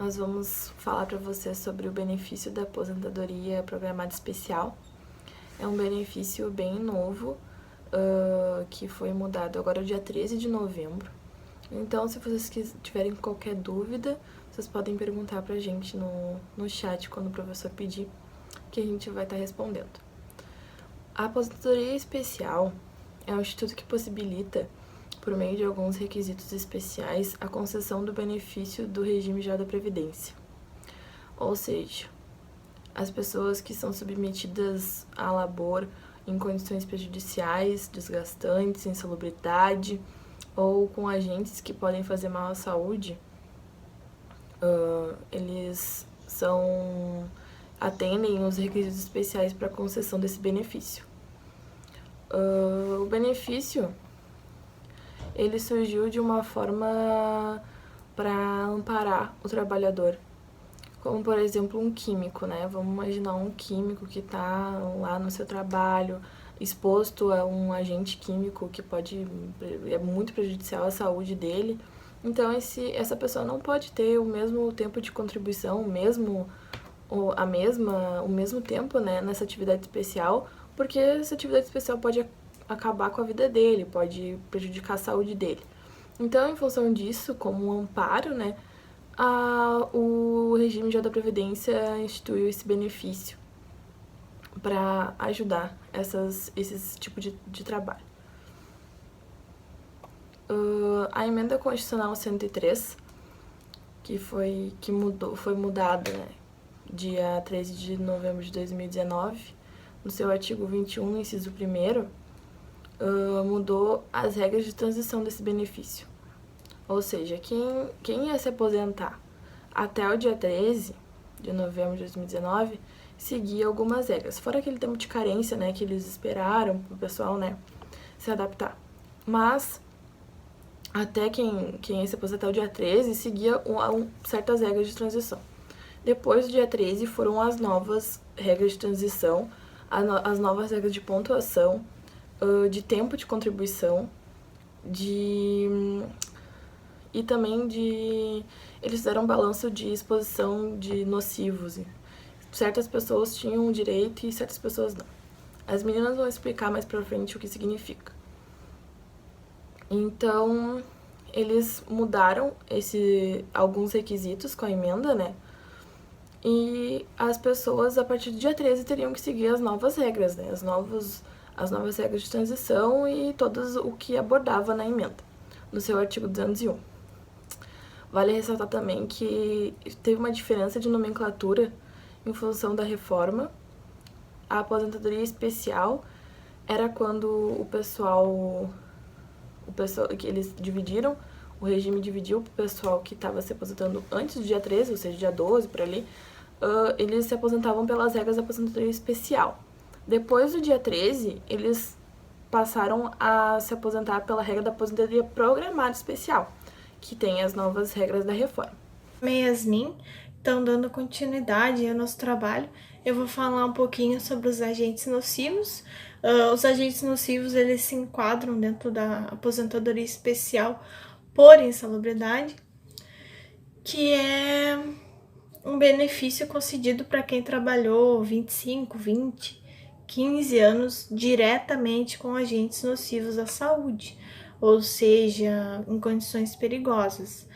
nós vamos falar para você sobre o benefício da aposentadoria programada especial. É um benefício bem novo, que foi mudado agora dia 13 de novembro. Então, se vocês tiverem qualquer dúvida, vocês podem perguntar pra gente no chat quando o professor pedir, que a gente vai estar respondendo. A aposentadoria especial é um instituto que possibilita, por meio de alguns requisitos especiais, a concessão do benefício do regime geral da Previdência. Ou seja, as pessoas que são submetidas a labor em condições prejudiciais, desgastantes, insalubridade ou com agentes que podem fazer mal à saúde, eles atendem os requisitos especiais para a concessão desse benefício. O benefício ele surgiu de uma forma para amparar o trabalhador, como por exemplo um químico, né? Vamos imaginar um químico que está lá no seu trabalho, exposto a um agente químico que é muito prejudicial à saúde dele. Então essa pessoa não pode ter o mesmo tempo de contribuição, o mesmo tempo, né, nessa atividade especial, porque essa atividade especial pode acabar com a vida dele, pode prejudicar a saúde dele. Então, em função disso, como um amparo, né, o regime geral da Previdência instituiu esse benefício para ajudar esses tipos de trabalho. A emenda constitucional 103, foi mudada, né, dia 13 de novembro de 2019, no seu artigo 21, inciso 1º, mudou as regras de transição desse benefício. Ou seja, quem ia se aposentar até o dia 13 de novembro de 2019 seguia algumas regras, fora aquele tempo de carência, né, que eles esperaram para o pessoal, né, se adaptar. Mas até quem ia se aposentar o dia 13 seguia certas regras de transição. Depois do dia 13 foram as novas regras de transição, as novas regras de pontuação, de tempo de contribuição, e também eles fizeram um balanço de exposição de nocivos. Certas pessoas tinham direito e certas pessoas não. As meninas vão explicar mais pra frente o que significa. Então, eles mudaram alguns requisitos com a emenda, né? E as pessoas, a partir do dia 13, teriam que seguir as novas regras, né? As novas regras de transição e todas o que abordava na emenda, no seu artigo 201. Vale ressaltar também que teve uma diferença de nomenclatura em função da reforma. A aposentadoria especial era quando o pessoal que eles dividiram, o regime dividiu para o pessoal que estava se aposentando antes do dia 13, ou seja, dia 12, por ali, eles se aposentavam pelas regras da aposentadoria especial. Depois do dia 13, eles passaram a se aposentar pela regra da aposentadoria programada especial, que tem as novas regras da reforma. Yasmin, então dando continuidade ao nosso trabalho, eu vou falar um pouquinho sobre os agentes nocivos. Os agentes nocivos, eles se enquadram dentro da aposentadoria especial por insalubridade, que é um benefício concedido para quem trabalhou 25, 20, 15 anos diretamente com agentes nocivos à saúde, ou seja, em condições perigosas.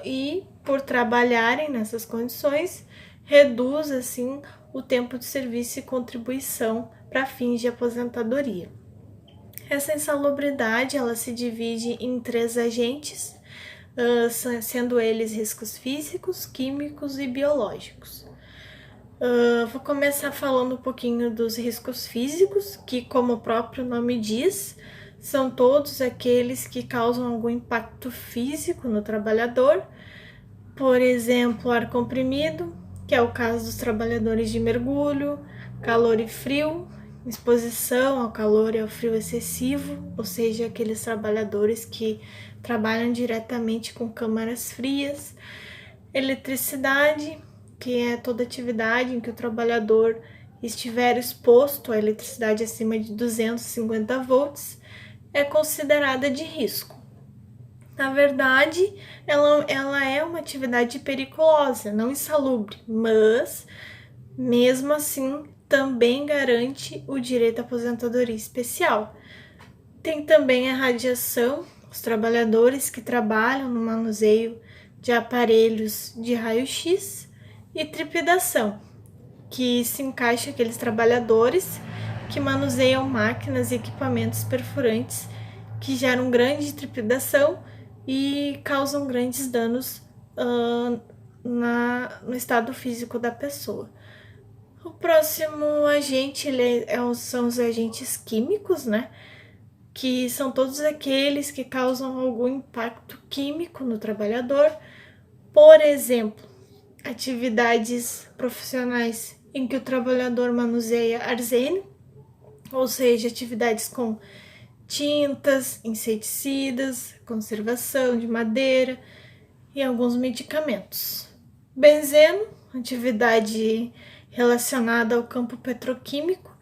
E por trabalharem nessas condições, reduz assim o tempo de serviço e contribuição para fins de aposentadoria. Essa insalubridade ela se divide em 3 agentes, sendo eles riscos físicos, químicos e biológicos. Vou começar falando um pouquinho dos riscos físicos, que, como o próprio nome diz, são todos aqueles que causam algum impacto físico no trabalhador. Por exemplo, ar comprimido, que é o caso dos trabalhadores de mergulho, calor e frio, exposição ao calor e ao frio excessivo, ou seja, aqueles trabalhadores que trabalham diretamente com câmaras frias, eletricidade, que é toda atividade em que o trabalhador estiver exposto à eletricidade acima de 250 volts, é considerada de risco. Na verdade, ela é uma atividade periculosa, não insalubre, mas, mesmo assim, também garante o direito à aposentadoria especial. Tem também a radiação, os trabalhadores que trabalham no manuseio de aparelhos de raio-x, e trepidação, que se encaixa aqueles trabalhadores que manuseiam máquinas e equipamentos perfurantes que geram grande trepidação e causam grandes danos no estado físico da pessoa. O próximo agente são os agentes químicos, né? Que são todos aqueles que causam algum impacto químico no trabalhador. Por exemplo, atividades profissionais em que o trabalhador manuseia arsênio, ou seja, atividades com tintas, inseticidas, conservação de madeira e alguns medicamentos. Benzeno, atividade relacionada ao campo petroquímico,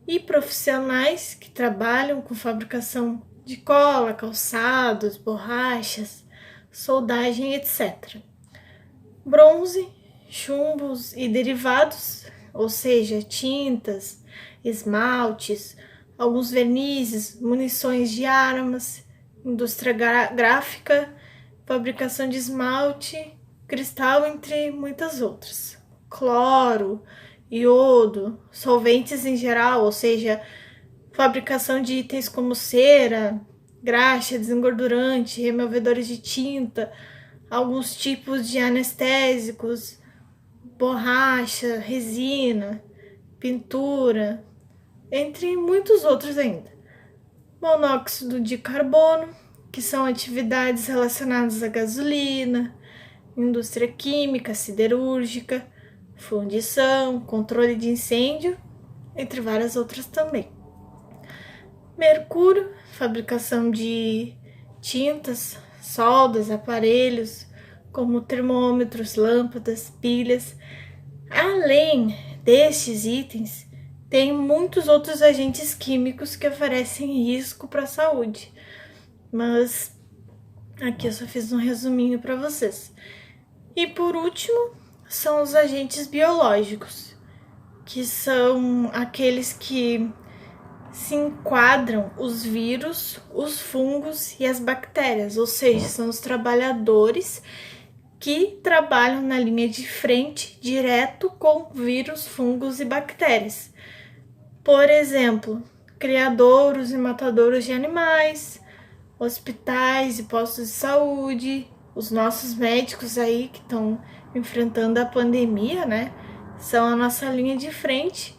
e profissionais que trabalham com fabricação de cola, calçados, borrachas, soldagem, etc. Bronze, chumbos e derivados, ou seja, tintas, esmaltes, alguns vernizes, munições de armas, indústria gráfica, fabricação de esmalte, cristal, entre muitas outras. Cloro, iodo, solventes em geral, ou seja, fabricação de itens como cera, graxa, desengordurante, removedores de tinta, alguns tipos de anestésicos, borracha, resina, pintura, entre muitos outros ainda. Monóxido de carbono, que são atividades relacionadas à gasolina, indústria química, siderúrgica, fundição, controle de incêndio, entre várias outras também. Mercúrio, fabricação de tintas, soldas, aparelhos, como termômetros, lâmpadas, pilhas. Além destes itens, tem muitos outros agentes químicos que oferecem risco para a saúde. Mas aqui eu só fiz um resuminho para vocês. E por último, são os agentes biológicos, que são aqueles que se enquadram os vírus, os fungos e as bactérias, ou seja, são os trabalhadores que trabalham na linha de frente direto com vírus, fungos e bactérias. Por exemplo, criadouros e matadouros de animais, hospitais e postos de saúde, os nossos médicos aí que estão enfrentando a pandemia, né? São a nossa linha de frente.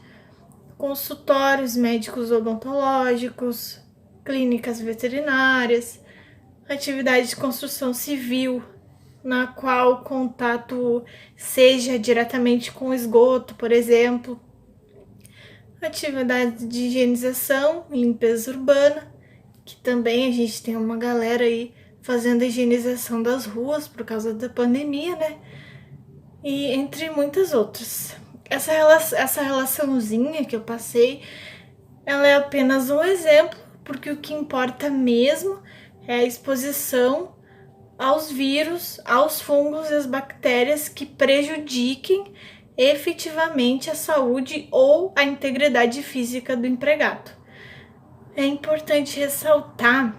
Consultórios médicos odontológicos, clínicas veterinárias, atividade de construção civil, na qual o contato seja diretamente com esgoto, por exemplo, atividade de higienização e limpeza urbana, que também a gente tem uma galera aí fazendo a higienização das ruas por causa da pandemia, né? E entre muitas outras. Essa relaçãozinha que eu passei, ela é apenas um exemplo, porque o que importa mesmo é a exposição aos vírus, aos fungos e às bactérias que prejudiquem efetivamente a saúde ou a integridade física do empregado. É importante ressaltar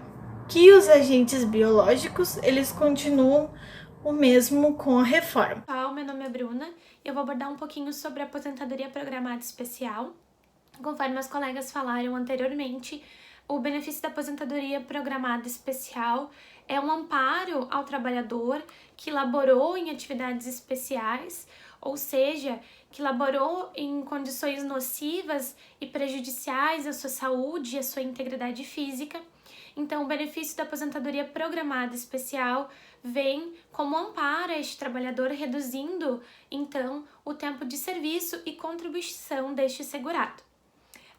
que os agentes biológicos, eles continuam o mesmo com a reforma. Pessoal, meu nome é Bruna e eu vou abordar um pouquinho sobre a aposentadoria programada especial. Conforme meus colegas falaram anteriormente, o benefício da aposentadoria programada especial é um amparo ao trabalhador que laborou em atividades especiais, ou seja, que laborou em condições nocivas e prejudiciais à sua saúde e à sua integridade física. Então, o benefício da aposentadoria programada especial vem como amparo a este trabalhador, reduzindo, então, o tempo de serviço e contribuição deste segurado.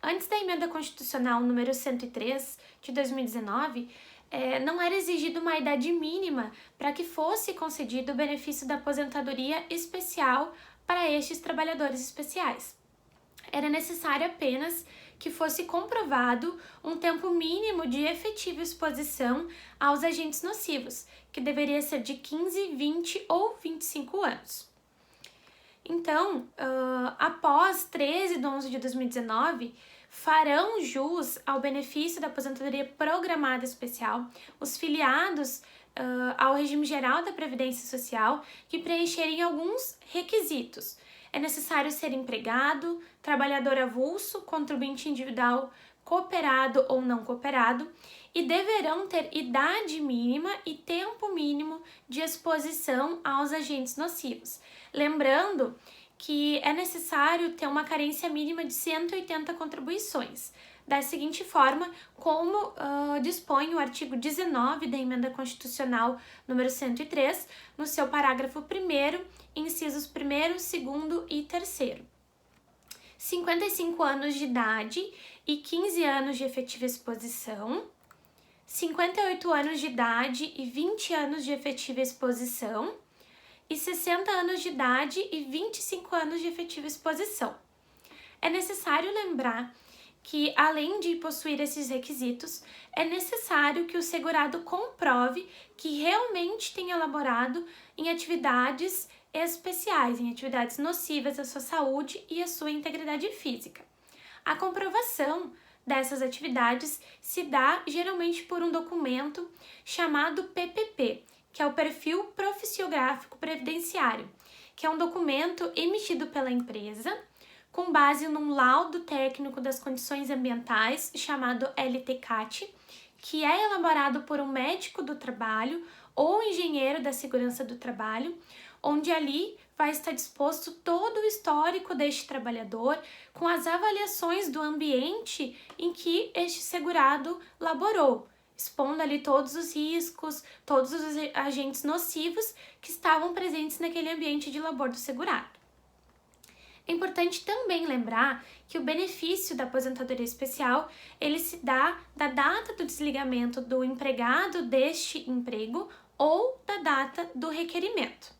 Antes da emenda constitucional número 103 de 2019, não era exigida uma idade mínima para que fosse concedido o benefício da aposentadoria especial para estes trabalhadores especiais. era necessário apenas que fosse comprovado um tempo mínimo de efetiva exposição aos agentes nocivos, que deveria ser de 15, 20 ou 25 anos. Então, após 13 de 11 de 2019, farão jus ao benefício da aposentadoria programada especial os filiados ao regime geral da Previdência Social que preencherem alguns requisitos. É necessário ser empregado, trabalhador avulso, contribuinte individual, cooperado ou não cooperado, e deverão ter idade mínima e tempo mínimo de exposição aos agentes nocivos. Lembrando que é necessário ter uma carência mínima de 180 contribuições. Da seguinte forma, como dispõe o artigo 19 da Emenda Constitucional número 103, no seu parágrafo 1º, incisos 1º, 2º e 3º. 55 anos de idade e 15 anos de efetiva exposição, 58 anos de idade e 20 anos de efetiva exposição, e 60 anos de idade e 25 anos de efetiva exposição. É necessário lembrar que, além de possuir esses requisitos, é necessário que o segurado comprove que realmente tem elaborado em atividades especiais, em atividades nocivas à sua saúde e à sua integridade física. A comprovação dessas atividades se dá geralmente por um documento chamado PPP, que é o Perfil Profissiográfico Previdenciário, que é um documento emitido pela empresa com base num laudo técnico das condições ambientais chamado LTCAT, que é elaborado por um médico do trabalho ou engenheiro da segurança do trabalho, onde ali vai estar disposto todo o histórico deste trabalhador com as avaliações do ambiente em que este segurado laborou, expondo ali todos os riscos, todos os agentes nocivos que estavam presentes naquele ambiente de labor do segurado. É importante também lembrar que o benefício da aposentadoria especial, ele se dá da data do desligamento do empregado deste emprego ou da data do requerimento.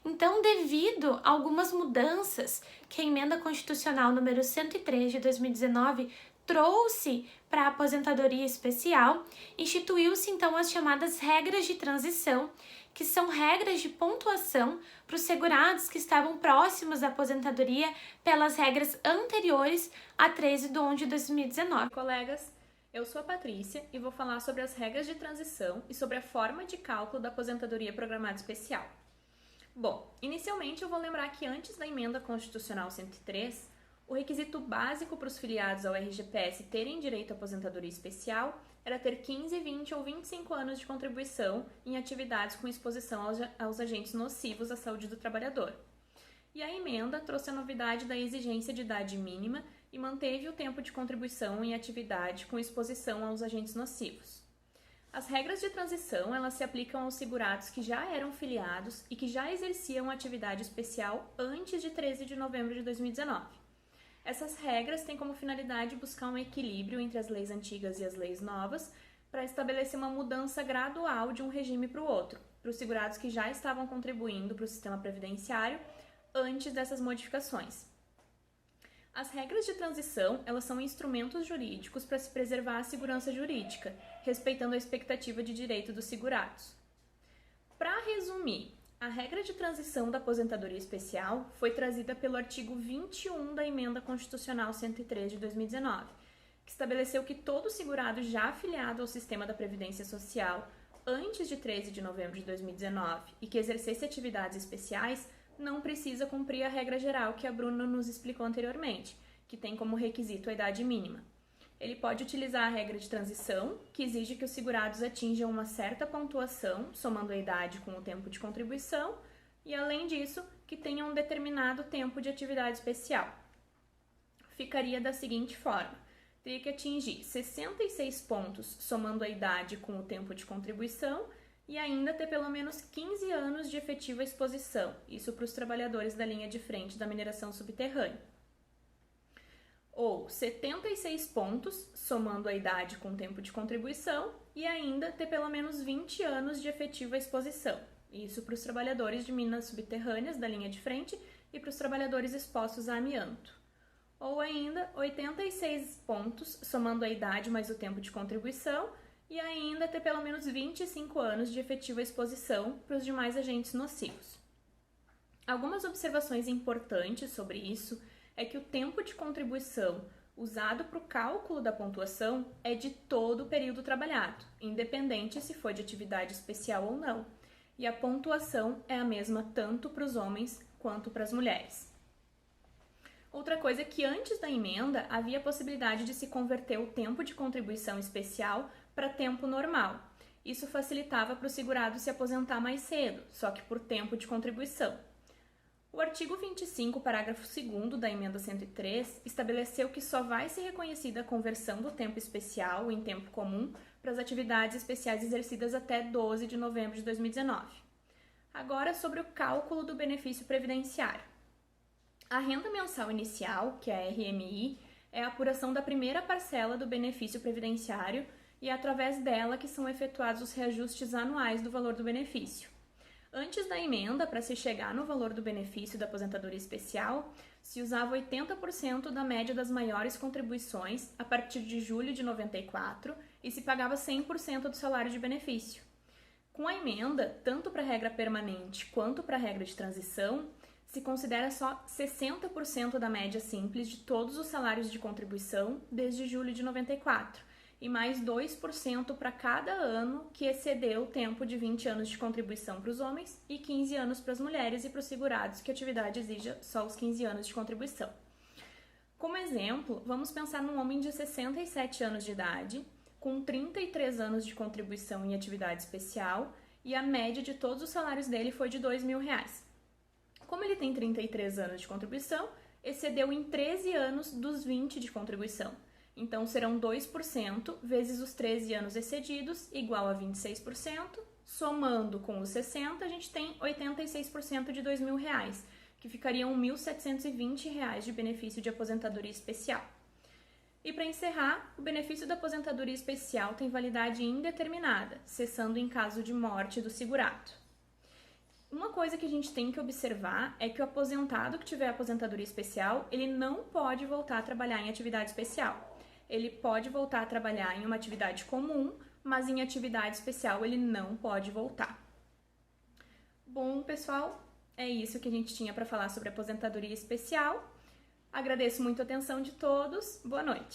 Então, devido a algumas mudanças que a Emenda Constitucional número 103 de 2019 trouxe para a aposentadoria especial, instituiu-se então as chamadas regras de transição, que são regras de pontuação para os segurados que estavam próximos da aposentadoria pelas regras anteriores a 13 de 11 de 2019. Colegas, eu sou a Patrícia e vou falar sobre as regras de transição e sobre a forma de cálculo da aposentadoria programada especial. Bom, inicialmente eu vou lembrar que antes da Emenda Constitucional 103, o requisito básico para os filiados ao RGPS terem direito à aposentadoria especial era ter 15, 20 ou 25 anos de contribuição em atividades com exposição aos agentes nocivos à saúde do trabalhador. E a emenda trouxe a novidade da exigência de idade mínima e manteve o tempo de contribuição em atividade com exposição aos agentes nocivos. As regras de transição, elas se aplicam aos segurados que já eram filiados e que já exerciam atividade especial antes de 13 de novembro de 2019. Essas regras têm como finalidade buscar um equilíbrio entre as leis antigas e as leis novas para estabelecer uma mudança gradual de um regime para o outro, para os segurados que já estavam contribuindo para o sistema previdenciário antes dessas modificações. As regras de transição, elas são instrumentos jurídicos para se preservar a segurança jurídica, respeitando a expectativa de direito dos segurados. Para resumir, a regra de transição da aposentadoria especial foi trazida pelo artigo 21 da Emenda Constitucional 103 de 2019, que estabeleceu que todo segurado já afiliado ao sistema da Previdência Social antes de 13 de novembro de 2019 e que exercesse atividades especiais não precisa cumprir a regra geral que a Bruna nos explicou anteriormente, que tem como requisito a idade mínima. Ele pode utilizar a regra de transição, que exige que os segurados atinjam uma certa pontuação, somando a idade com o tempo de contribuição, e, além disso, que tenham um determinado tempo de atividade especial. Ficaria da seguinte forma: teria que atingir 66 pontos, somando a idade com o tempo de contribuição, e ainda ter pelo menos 15 anos de efetiva exposição, isso para os trabalhadores da linha de frente da mineração subterrânea. Ou 76 pontos, somando a idade com o tempo de contribuição, e ainda ter pelo menos 20 anos de efetiva exposição. Isso para os trabalhadores de minas subterrâneas da linha de frente e para os trabalhadores expostos a amianto. ou ainda 86 pontos, somando a idade mais o tempo de contribuição, e ainda ter pelo menos 25 anos de efetiva exposição para os demais agentes nocivos. Algumas observações importantes sobre isso é que o tempo de contribuição usado para o cálculo da pontuação é de todo o período trabalhado, independente se foi de atividade especial ou não, e a pontuação é a mesma tanto para os homens quanto para as mulheres. Outra coisa é que antes da emenda havia a possibilidade de se converter o tempo de contribuição especial para tempo normal. Isso facilitava para o segurado se aposentar mais cedo, só que por tempo de contribuição. O artigo 25, parágrafo 2º da emenda 103 estabeleceu que só vai ser reconhecida a conversão do tempo especial em tempo comum para as atividades especiais exercidas até 12 de novembro de 2019. Agora, sobre o cálculo do benefício previdenciário. A renda mensal inicial, que é a RMI, é a apuração da primeira parcela do benefício previdenciário e é através dela que são efetuados os reajustes anuais do valor do benefício. Antes da emenda, para se chegar no valor do benefício da aposentadoria especial, se usava 80% da média das maiores contribuições a partir de julho de 94 e se pagava 100% do salário de benefício. Com a emenda, tanto para a regra permanente quanto para a regra de transição, se considera só 60% da média simples de todos os salários de contribuição desde julho de 94, e mais 2% para cada ano que excedeu o tempo de 20 anos de contribuição para os homens e 15 anos para as mulheres e para os segurados que a atividade exija só os 15 anos de contribuição. Como exemplo, vamos pensar num homem de 67 anos de idade, com 33 anos de contribuição em atividade especial e a média de todos os salários dele foi de R$2.000. Como ele tem 33 anos de contribuição, excedeu em 13 anos dos 20 de contribuição. Então, serão 2% vezes os 13 anos excedidos, igual a 26%. Somando com os 60%, a gente tem 86% de R$2.000, que ficariam R$1.720 de benefício de aposentadoria especial. E para encerrar, o benefício da aposentadoria especial tem validade indeterminada, cessando em caso de morte do segurado. Uma coisa que a gente tem que observar é que o aposentado que tiver aposentadoria especial, ele não pode voltar a trabalhar em atividade especial. Ele pode voltar a trabalhar em uma atividade comum, mas em atividade especial ele não pode voltar. Bom, pessoal, é isso que a gente tinha para falar sobre aposentadoria especial. Agradeço muito a atenção de todos. Boa noite.